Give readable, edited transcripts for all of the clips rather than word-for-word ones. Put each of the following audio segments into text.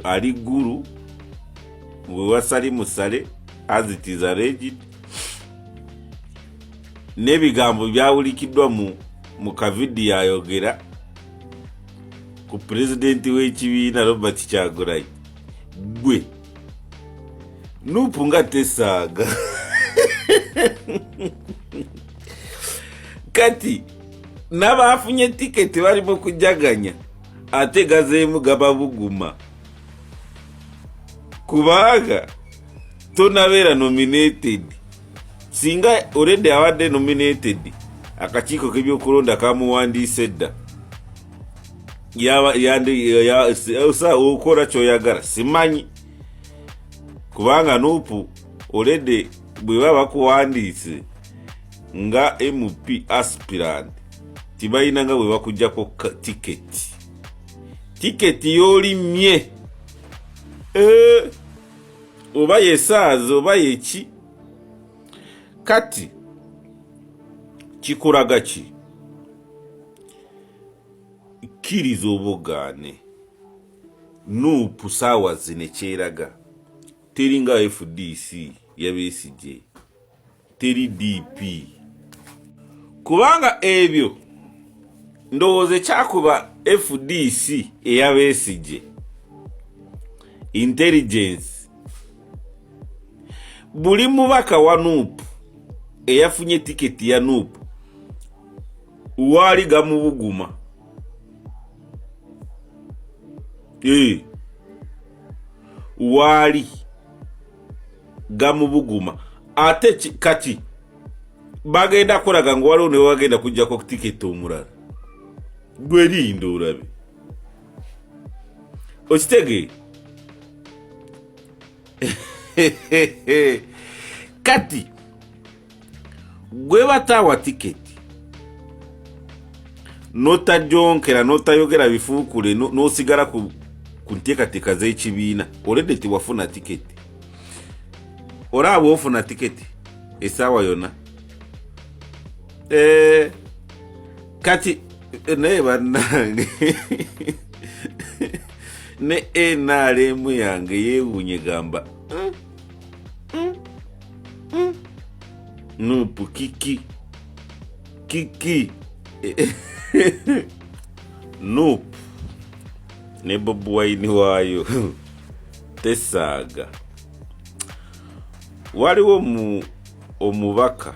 ali guru we wasali musale as it is alleged n'ebigambo byawulikiddwa mu kavidiyo ayogera ku pulezidenti w'ekibiina Robert Kyagulanyi. Gwe nupu nga tesaaga kati n'abafunye tiketi barimo kujaganya ate gazeemu Gababuguma kubanga tonabeera nominated. Singa already awadde nominated akakiiko k'ebyokulonda kamuwandiise dda okola kyoyagala simanyi kubanga nupu already bwe baba bakuwandiise nga MP aspirant tibalina nga bwe bakujjako tiketi y'olimye oba yesaaza oba yeki. Kati kikulaga ki? Kkiriza obugaane nupu saawa zino kyeraga teri nga FDC yabeesigye, teri DP kubanga ebyo ndowooza kyakuba FDC eyabeesigye intelligence. Buli mubaka wa nupu eyafunye tiketi ya nupu wali Gababuguma wali Gababuguma ate kati bagenda kolaga ngo waliwo ne bagenda kujjako tiketi omulala. Gwe linda olabe okitege kati gwe batawa tiketi notajonkera notayogera bifuukule nosigala ku nteekateeka z'ekibiina olede tiwafuna tiketi. Olaba ofuna tiketi esaawa yonna kati naye bannange ne NRM yange yeewuunye gamba nupu kiki nupu ne Bobi Wine waayo tesaaga. Waliwo omubaka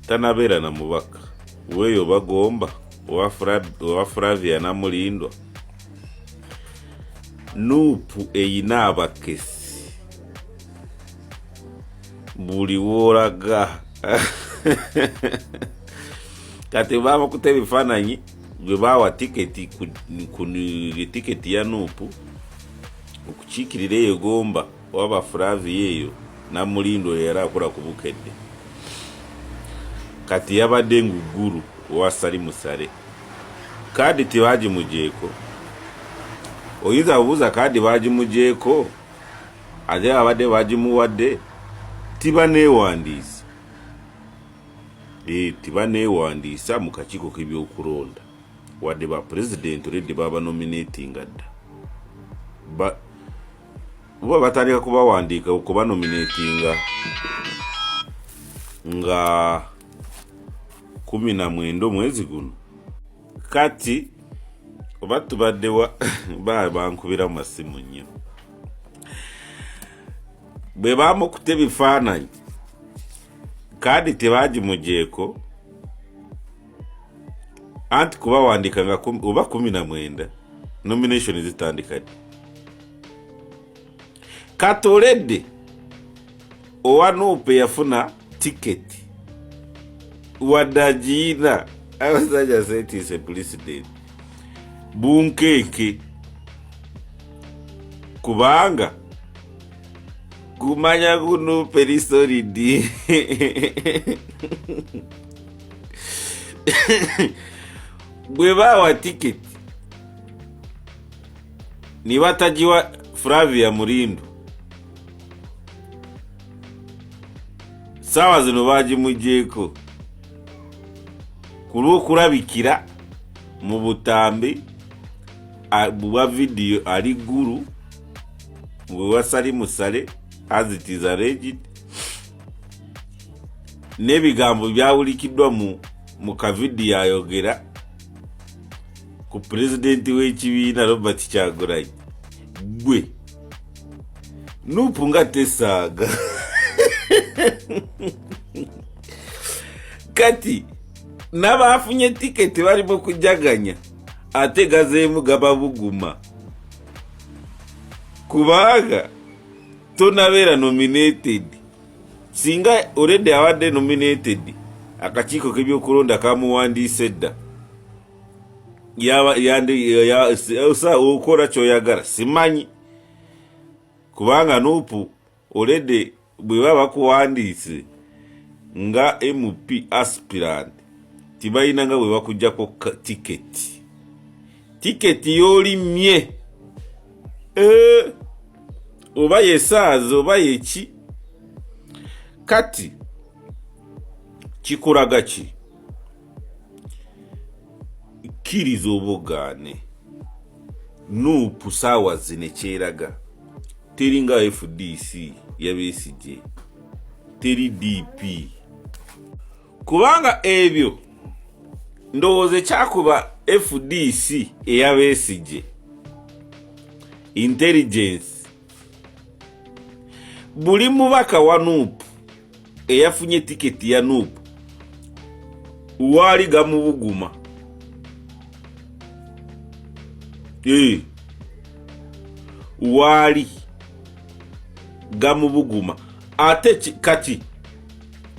tanabeera na mubaka weeyo bagomba owa Flavia na Mulindwa. Nupu eyina abakesi buli woolaga kati baba kuteba ebifaananyi bwe baawa tiketi ku tiketi ya nupu okukiikirira eyo gomba oba Flavia eyo na Mulindwa yali akola ku bukedde. Kati yabadde nguguru owasali musale Kaadi tebagimugyeko. Oyinza kubuuza Kaadi bagimugyeko ate abadde bagimuwadde tibaneewandiisa tibaneewandiisa mu kakiiko k'ebyokulonda wadde ba president oledi baba nominatinga dda uba batandika kubawandiika okuba nominatinga nga 19 mwezi guno. Kati oba tubadde bankubira mu masimu nnyo bwe bamukutte ebifaananyi Kaadi tebagimugyeko anti kubawandiika nga oba 19 nomination zitandika ddi. Kati olede owa nupu yafuna tiketi wadde agiina abasajja setiise president bunkenke kubanga kumanya gunupu erisolidi bwe baawa tiketi ni batagiwa Flavia Mulindwa saawa zino bagimugyeko ku lw'okulabikira mu butambi bwa video ali guru bwe wasali musale as it is alleged n'ebigambo byawulikiddwa mu kavidiyo ayogera ku pulezidenti w'ekibiina Robert Kyagulanyi. Gwe Nuupu nga tesaaga kati n'abafunye tiketi barimo kujaganya ate gazeemu Gababuguma kubanga tonabeera nominated. Singa already awadde nominated, akakiiko k'ebyokulonda kamuwandiise dda okola kyoyagala simanyi kubanga Nuupu already bwe baba bakuwandiise nga MP aspirant tibalina nga bwe bakujjako tiketi y'olimye oba yesaaza oba yeki. Kati kikulaga ki? Kkiriza obugaane Nuupu saawa zino kyeraga teri nga FDC yabeesigye, teri DP kubanga ebyo ndowooza kyakuba FDC eyabeesigye intelligence. Buli mubaka wa Nuupu eyafunye tiketi ya Nuupu waali Gababuguma. Waali Gababuguma ate kati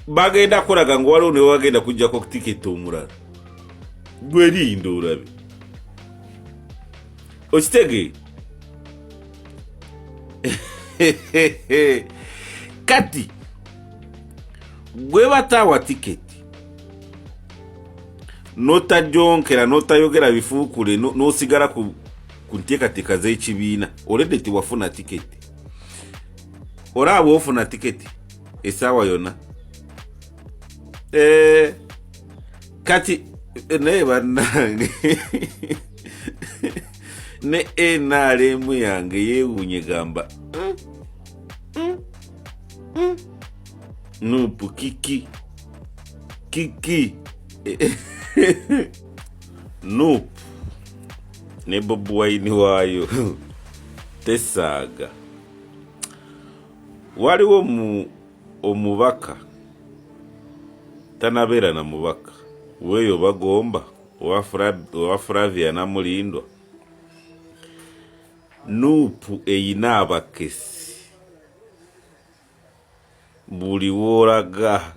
bagenda kulaga ngo waliwo ne bagenda kujjako tiketi omulala. Gwe linda olabe okitege. Kati gwe bataawa tiketi notajonkera notayogera bifuukule nosigala ku nteekateeka z'ekibiina olede tiwafuna tiketi. Olaba ofuna tiketi essaawa yonna. Kati naye bannange ne NRM yange yeewuunye gamba Nuupu kiki Nuupu ne Bobi Wine waayo tesaaga. Waliwo omubaka tanabeera na mubaka weeyo bagomba owa Flavia na Mulindwa. Nuupu eyina abakesi buli woolaga